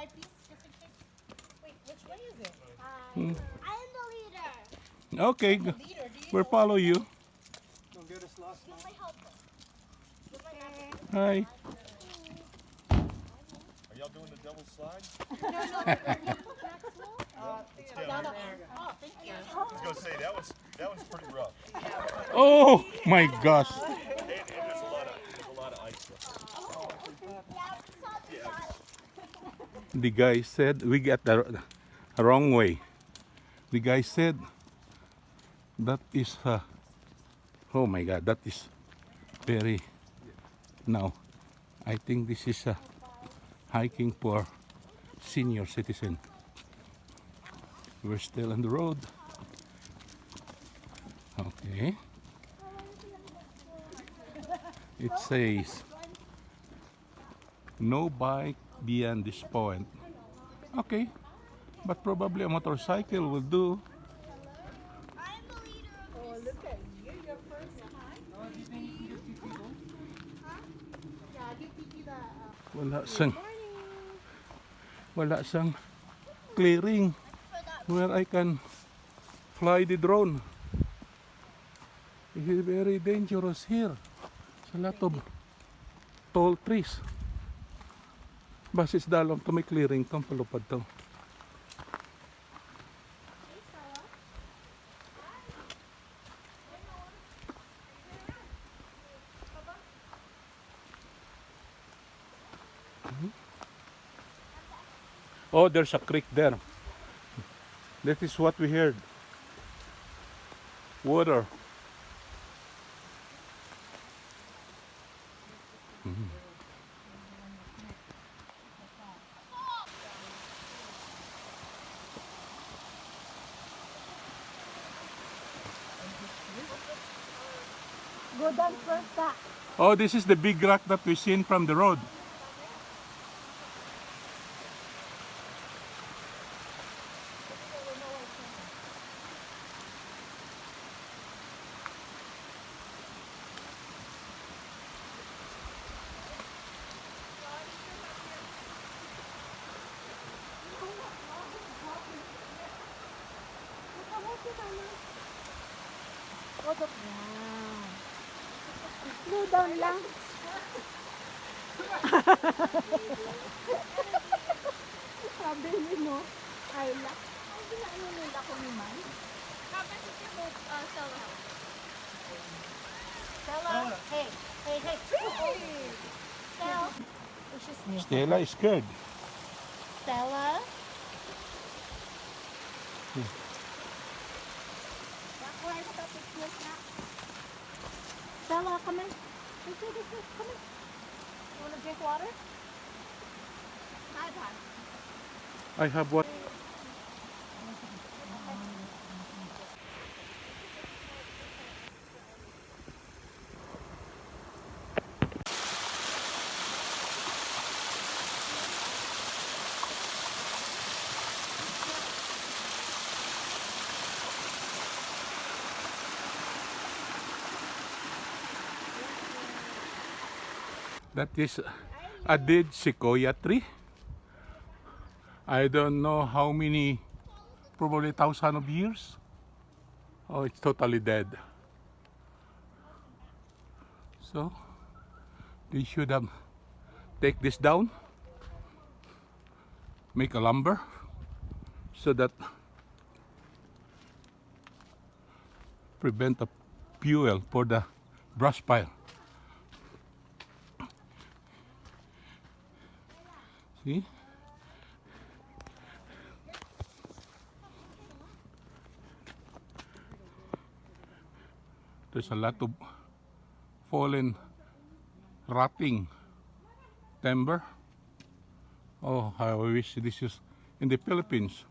white piece, just in case. Wait, which way is it? Hmm. I'm the leader. Okay, The leader, do you we'll know? follow you. Don't get us lost now. My helper. You're my helper. Hi. Are y'all doing the double slide? Down the air. Oh, thank you. I was gonna say that was pretty rough. Oh my gosh. And there's a lot of ice there. The guy said we got the wrong way. The guy said that is oh my god, that is very now I think this is hiking for senior citizen. We're still on the road. Okay. It says no bike beyond this point. Okay. But probably a motorcycle will do. I'm the leader of Oh, look at you. Your first time. Yeah, give Kiki the. Wala sang clearing where I can fly the drone. It is very dangerous here. There's a lot of tall trees. Basis dalong to may clearing tong palupad to. Oh, there's a creek there. That is what we heard. Water. Go down first back. Oh, this is the big rock that we seen from the road. Slow down lang. Sabi ni no, Ayla. Ang ginaano nila ko ni Man? Kapit si Stella. Stella. Hey, hey, hey. Stella. Stella is scared. Stella. Where's the picture na? Stella, come in. This way, come in. You want to drink water? iPad. I have what? That is a dead sequoia tree. I don't know how many, probably 1,000 of years. Oh, it's totally dead. So, they should have take this down, make a lumber, so that prevent a fuel for the brush pile. See? There's a lot of fallen, rotting timber. Oh, how I wish this is in the Philippines.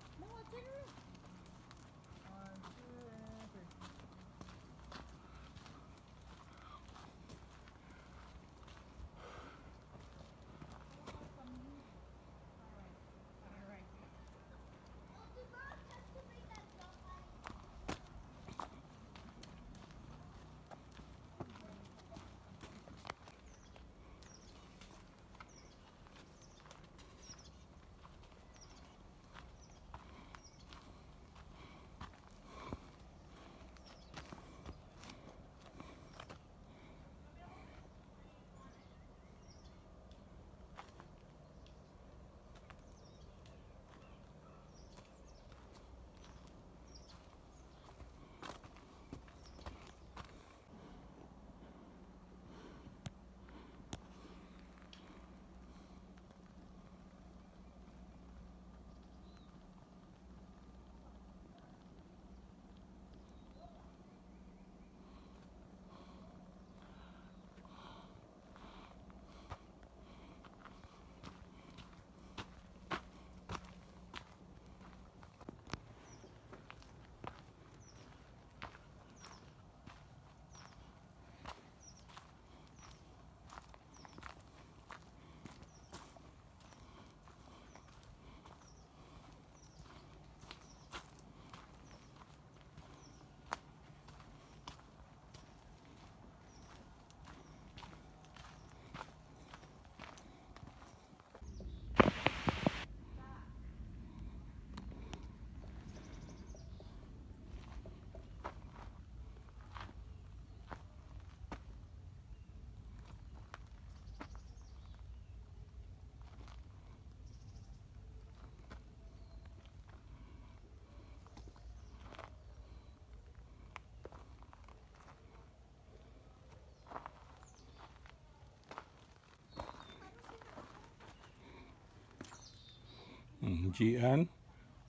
Gian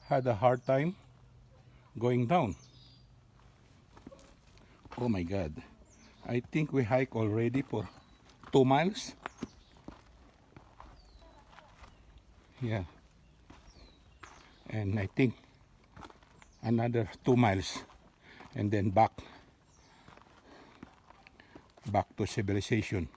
had a hard time going down. Oh my God. I think we hike already for 2 miles. Yeah. And I think another 2 miles and then back to civilization.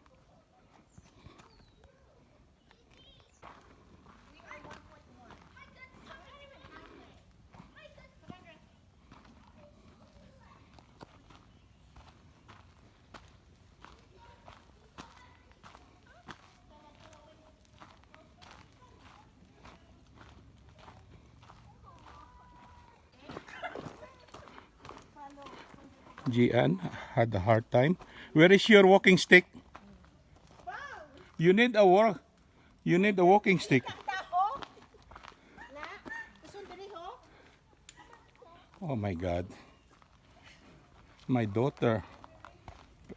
Gian had a hard time. Where is your walking stick? You need a walking stick. Oh my God. My daughter,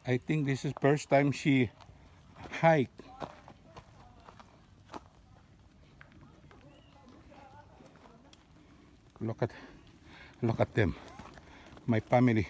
I think this is first time she hiked. Look at them. My family.